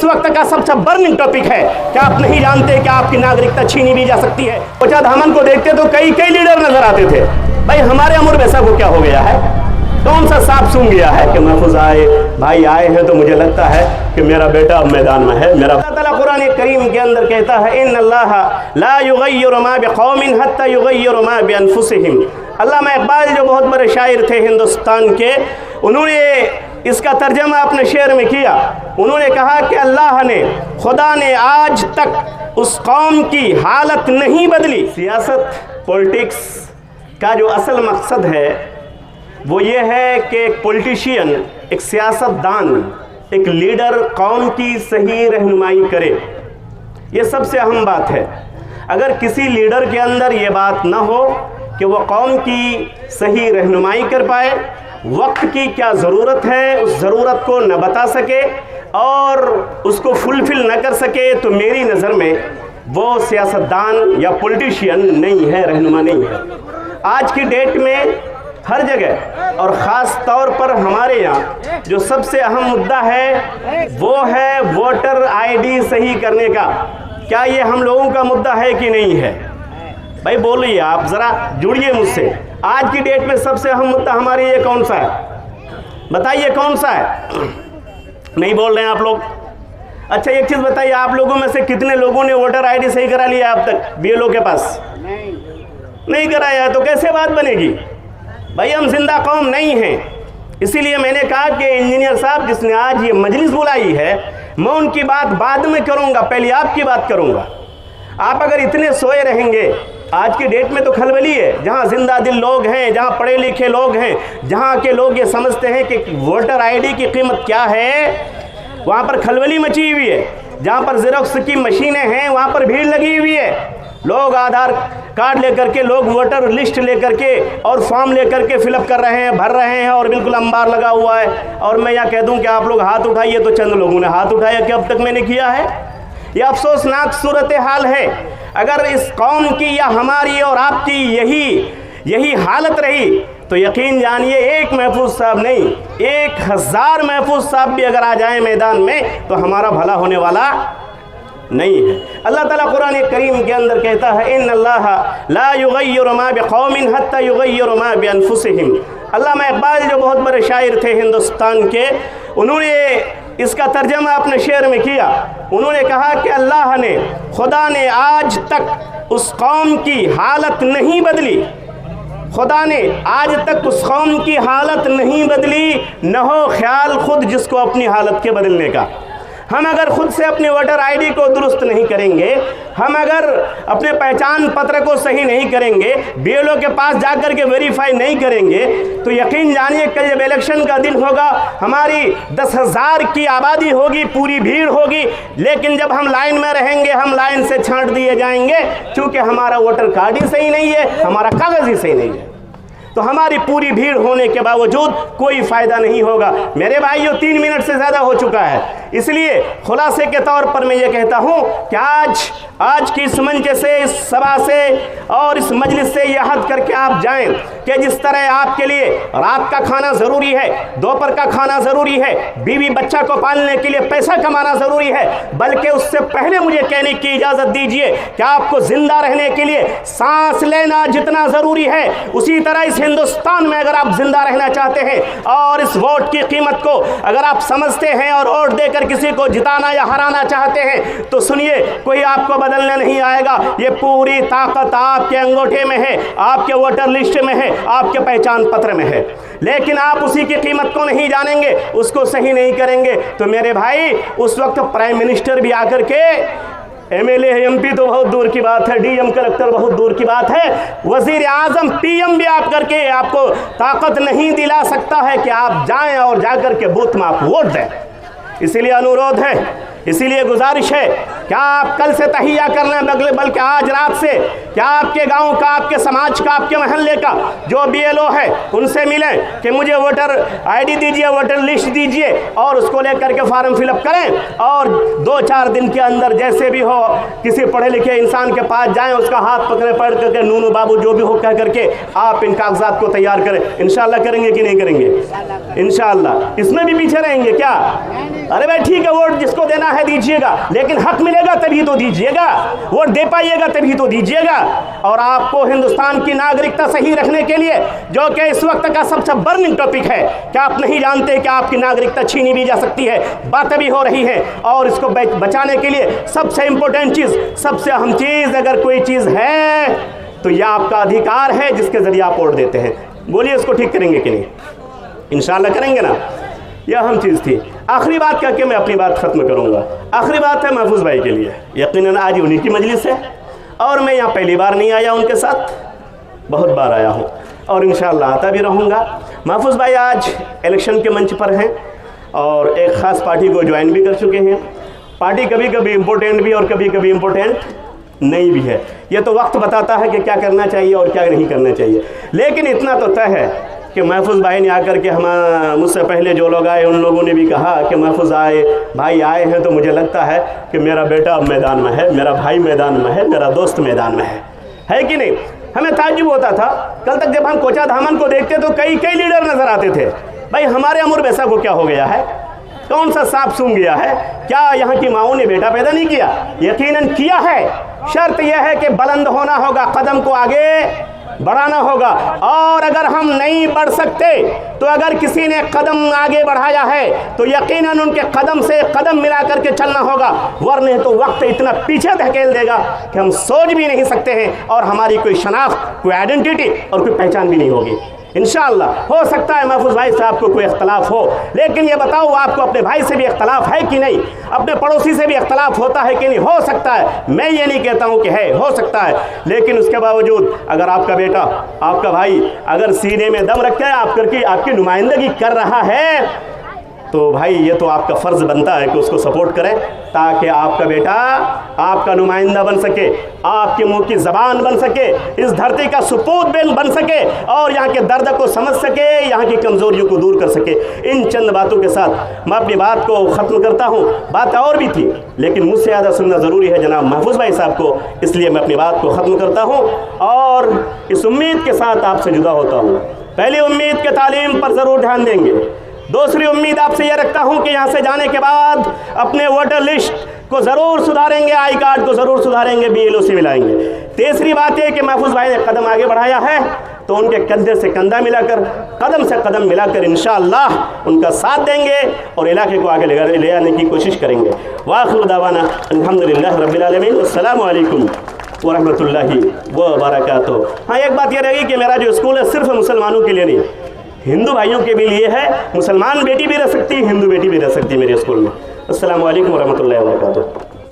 इस वक्त का सबसे बर्निंग टॉपिक है। क्या आप नहीं जानते कि आपकी नागरिकता छीनी भी जा सकती है? ओचा धामन को देखते तो कई कई लीडर नजर आते थे। भाई हमारे अमर वैसा को क्या हो गया है? कौन सा सांप सूंघ गया है कि महफूज आए भाई आए हैं तो मुझे लगता है कि मेरा बेटा अब मैदान में है। मेरा अल्लाह ताला कुरान करीम के अंदर कहता है इन्नल्लाह ला युगय्यिरु मा बिक़ौमिन हत्ता युगय्यिरु मा बिअनफुसिहिम। अल्लामा इक़बाल जो बहुत बड़े शायर थे हिंदुस्तान के, उन्होंने इसका तर्जमा अपने शेर में किया। उन्होंने कहा कि अल्लाह ने, खुदा ने आज तक उस कौम की हालत नहीं बदली। सियासत पॉलिटिक्स का जो असल मकसद है वो ये है कि एक पॉलिटिशियन, एक सियासतदान, एक लीडर कौम की सही रहनुमाई करे। ये सबसे अहम बात है। अगर किसी लीडर के अंदर ये बात ना हो कि वो कौम की सही रहनुमाई कर पाए, वक्त की क्या ज़रूरत है उस ज़रूरत को न बता सके और उसको फुलफिल न कर सके, तो मेरी नज़र में वो सियासतदान या पॉलिटिशियन नहीं है, रहनुमा नहीं है। आज की डेट में हर जगह और ख़ास तौर पर हमारे यहाँ जो सबसे अहम मुद्दा है वो है वोटर आईडी सही करने का। क्या ये हम लोगों का मुद्दा है कि नहीं है? भाई बोलिए, आप ज़रा जुड़िए मुझसे। आज की डेट में सबसे अहम मुद्दा हमारे ये कौन सा है? बताइए कौन सा है? नहीं बोल रहे हैं आप लोग। अच्छा एक चीज़ बताइए, आप लोगों में से कितने लोगों ने वोटर आईडी सही करा लिया अब तक बीएलओ के पास? नहीं कराया, तो कैसे बात बनेगी? भाई हम जिंदा कौम नहीं हैं। इसीलिए मैंने कहा कि इंजीनियर साहब जिसने आज ये मजलिस बुलाई है, मैं उनकी बात बाद में करूंगा, पहले आपकी बात करूंगा। आप अगर इतने सोए रहेंगे, आज की डेट में तो खलबली है, जहां जिंदा दिल लोग हैं, जहां पढ़े लिखे लोग हैं, जहां के लोग ये समझते हैं कि वोटर आईडी की कीमत क्या है, वहां पर खलबली मची हुई है। जहां पर ज़ेरॉक्स की मशीनें हैं वहां पर भीड़ लगी हुई है। लोग आधार कार्ड लेकर के, लोग वोटर लिस्ट लेकर के और फॉर्म लेकर के फिलअप कर रहे हैं, भर रहे हैं और बिल्कुल अंबार लगा हुआ है। और मैं यहाँ कह दूं कि आप लोग हाथ उठाइए, तो चंद लोगों ने हाथ उठाया कि अब तक मैंने किया है। ये अफसोसनाक सूरत हाल है। अगर इस कौम की या हमारी और आपकी यही हालत रही तो यकीन जानिए एक महफूज साहब नहीं, 1000 महफूज साहब भी अगर आ जाए मैदान में तो हमारा भला होने वाला नहीं है। अल्लाह ताला कुरान करीम के अंदर कहता है इन्नल्लाह ला युगय्यिरु मा बिक़ौमिन हत्ता युगय्यिरु मा बिअनफुसिहिम। अल्लामा इक़बाल जो बहुत बड़े शायर थे हिंदुस्तान के, उन्होंने इसका तर्जमा अपने शेर में किया। उन्होंने कहा कि अल्लाह ने, खुदा ने आज तक उस कौम की हालत नहीं बदली। खुदा ने आज तक उस कौम की हालत नहीं बदली, न हो ख्याल खुद जिसको अपनी हालत के बदलने का। हम अगर खुद से अपने वोटर आईडी को दुरुस्त नहीं करेंगे, हम अगर अपने पहचान पत्र को सही नहीं करेंगे, बीएलओ के पास जाकर के वेरीफाई नहीं करेंगे, तो यकीन जानिए कल जब इलेक्शन का दिन होगा, हमारी 10,000 की आबादी होगी, पूरी भीड़ होगी, लेकिन जब हम लाइन में रहेंगे हम लाइन से छांट दिए जाएंगे, क्योंकि हमारा वोटर कार्ड ही सही नहीं है, हमारा कागज़ ही सही नहीं है। तो हमारी पूरी भीड़ होने के बावजूद कोई फ़ायदा नहीं होगा। मेरे भाइयों 3 मिनट से ज़्यादा हो चुका है, इसलिए खुलासे के तौर पर मैं ये कहता हूँ कि आज की इस मंच से, इस सभा से और इस मजलिस से यह हद करके आप जाएं कि जिस तरह आपके लिए रात का खाना ज़रूरी है, दोपहर का खाना ज़रूरी है, बीवी बच्चा को पालने के लिए पैसा कमाना ज़रूरी है, बल्कि उससे पहले मुझे कहने की इजाज़त दीजिए कि आपको ज़िंदा रहने के लिए सांस लेना जितना ज़रूरी है, उसी तरह इस हिंदुस्तान में अगर आप जिंदा रहना चाहते हैं और इस वोट की कीमत को अगर आप समझते हैं और वोट देकर किसी को जिताना या हराना चाहते हैं, तो सुनिए, कोई आपको बदलने नहीं आएगा। ये पूरी ताकत आपके अंगूठे में है, आपके वोटर लिस्ट में है, आपके पहचान पत्र में है। लेकिन आप उसी की कीमत को नहीं जानेंगे, उसको सही नहीं करेंगे, तो मेरे भाई उस वक्त प्राइम मिनिस्टर भी आकर के, एमएलए एमपी तो बहुत दूर की बात है, डीएम कलेक्टर बहुत दूर की बात है, वजीर आजम पीएम भी आप करके आपको ताकत नहीं दिला सकता है कि आप जाएं और जाकर के बूथ में आप वोट दें। इसीलिए अनुरोध है, इसीलिए गुजारिश है क्या आप कल से तहिया कर लें, बल्कि आज रात से क्या आपके गांव का, आपके समाज का, आपके मोहल्ले का जो बीएलओ है उनसे मिलें कि मुझे वोटर आईडी दीजिए, वोटर लिस्ट दीजिए, और उसको लेकर के फॉर्म फिलअप करें और 2-4 दिन के अंदर जैसे भी हो किसी पढ़े लिखे इंसान के पास जाएं, उसका हाथ पकड़े, पढ़ करके नूनू बाबू जो भी हो कह करके आप इन कागजात को तैयार करें। इंशाल्लाह करेंगे कि नहीं करेंगे? इंशाल्लाह। इसमें भी पीछे रहेंगे क्या? अरे भाई ठीक है, वोट जिसको देना है दीजिएगा, लेकिन हक मिलेगा तभी तो दीजिएगा, वोट दे पाइएगा तभी तो दीजिएगा। और आपको हिंदुस्तान की नागरिकता सही रखने के लिए, जो कि इस वक्त का सबसे बर्निंग टॉपिक है, क्या आप नहीं जानते कि आपकी नागरिकता छीनी भी जा सकती है? बातें भी हो रही हैं, और इसको बचाने के लिए सबसे इंपॉर्टेंट चीज़, सबसे अहम चीज़ अगर कोई चीज़ है तो यह आपका अधिकार है जिसके ज़रिए आप वोट देते हैं। बोलिए इसको ठीक करेंगे कि नहीं? इंशाल्लाह करेंगे ना। यह अहम चीज़ थी। आखिरी बात करके मैं अपनी बात ख़त्म करूँगा। आखिरी बात है महफूज भाई के लिए। यकीनन आज उन्हीं की मजलिस है और मैं यहाँ पहली बार नहीं आया, उनके साथ बहुत बार आया हूँ और इंशाल्लाह आता भी रहूँगा। महफूज भाई आज इलेक्शन के मंच पर हैं और एक ख़ास पार्टी को ज्वाइन भी कर चुके हैं। पार्टी कभी कभी इम्पोर्टेंट भी और कभी कभी इम्पोर्टेंट नहीं भी है। ये तो वक्त बताता है कि क्या करना चाहिए और क्या नहीं करना चाहिए। लेकिन इतना तो तय है कि महफूज भाई ने आकर के मुझसे पहले जो लोग आए उन लोगों ने भी कहा कि महफूज भाई आए हैं तो मुझे लगता है कि मेरा बेटा अब मैदान में है, मेरा भाई मैदान में है, मेरा दोस्त मैदान में है कि नहीं? हमें ताज्जुब होता था कल तक जब हम कोचा धामन को देखते तो कई लीडर नज़र आते थे। भाई हमारे अमर वैसा को क्या हो गया है? कौन सा सांप सूंघ गया है? क्या यहाँ की माओं ने बेटा पैदा नहीं किया? यकीनन किया है। शर्त यह है कि बुलंद होना होगा, कदम को आगे बढ़ाना होगा। और अगर हम नहीं बढ़ सकते तो अगर किसी ने कदम आगे बढ़ाया है तो यकीनन उनके कदम से कदम मिला करके चलना होगा, वरने तो वक्त इतना पीछे धकेल देगा कि हम सोच भी नहीं सकते हैं और हमारी कोई शनाख्त, कोई आइडेंटिटी और कोई पहचान भी नहीं होगी। इंशाअल्लाह हो सकता है महफूज भाई साहब को कोई इख्तलाफ हो, लेकिन ये बताओ आपको अपने भाई से भी इख्तलाफ है कि नहीं? अपने पड़ोसी से भी इख्तलाफ होता है कि नहीं? हो सकता है, मैं ये नहीं कहता हूँ कि है, हो सकता है, लेकिन उसके बावजूद अगर आपका बेटा, आपका भाई अगर सीने में दम रख के आपकी नुमाइंदगी कर रहा है तो भाई ये तो आपका फ़र्ज़ बनता है कि उसको सपोर्ट करें, ताकि आपका बेटा आपका नुमाइंदा बन सके, आपके मुंह की ज़बान बन सके, इस धरती का सुपूत बन सके और यहाँ के दर्द को समझ सके, यहाँ की कमज़ोरियों को दूर कर सके। इन चंद बातों के साथ मैं अपनी बात को ख़त्म करता हूँ। बात और भी थी लेकिन मुझसे ज़्यादा सुनना ज़रूरी है जनाब महफूज भाई साहब को, इसलिए मैं अपनी बात को ख़त्म करता हूँ और इस उम्मीद के साथ आपसे जुदा होता हूँ। पहली उम्मीद के तालीम पर ज़रूर ध्यान देंगे। दूसरी उम्मीद आपसे यह रखता हूं कि यहाँ से जाने के बाद अपने वोटर लिस्ट को ज़रूर सुधारेंगे, आई कार्ड को ज़रूर सुधारेंगे, BLO से मिलाएंगे। तीसरी बात यह कि महफूज भाई ने कदम आगे बढ़ाया है तो उनके कंधे से कंधा मिलाकर, कदम से कदम मिलाकर इंशाअल्लाह उनका साथ देंगे और इलाके को आगे ले आने की कोशिश करेंगे। वाखिर दावाना अल्हम्दुलिल्लाह रब्बिल आलमीन, अस्सलामु अलैकुम व रहमतुल्लाहि व बरकातुहू। हाँ, एक बात यह रहेगी कि मेरा जो स्कूल है सिर्फ मुसलमानों के लिए नहीं, हिंदू भाइयों के भी लिए है। मुसलमान बेटी भी रह सकती है, हिंदू बेटी भी रह सकती है मेरे स्कूल में। अस्सलामु अलैकुम व रहमतुल्लाहि व बरकातुहू।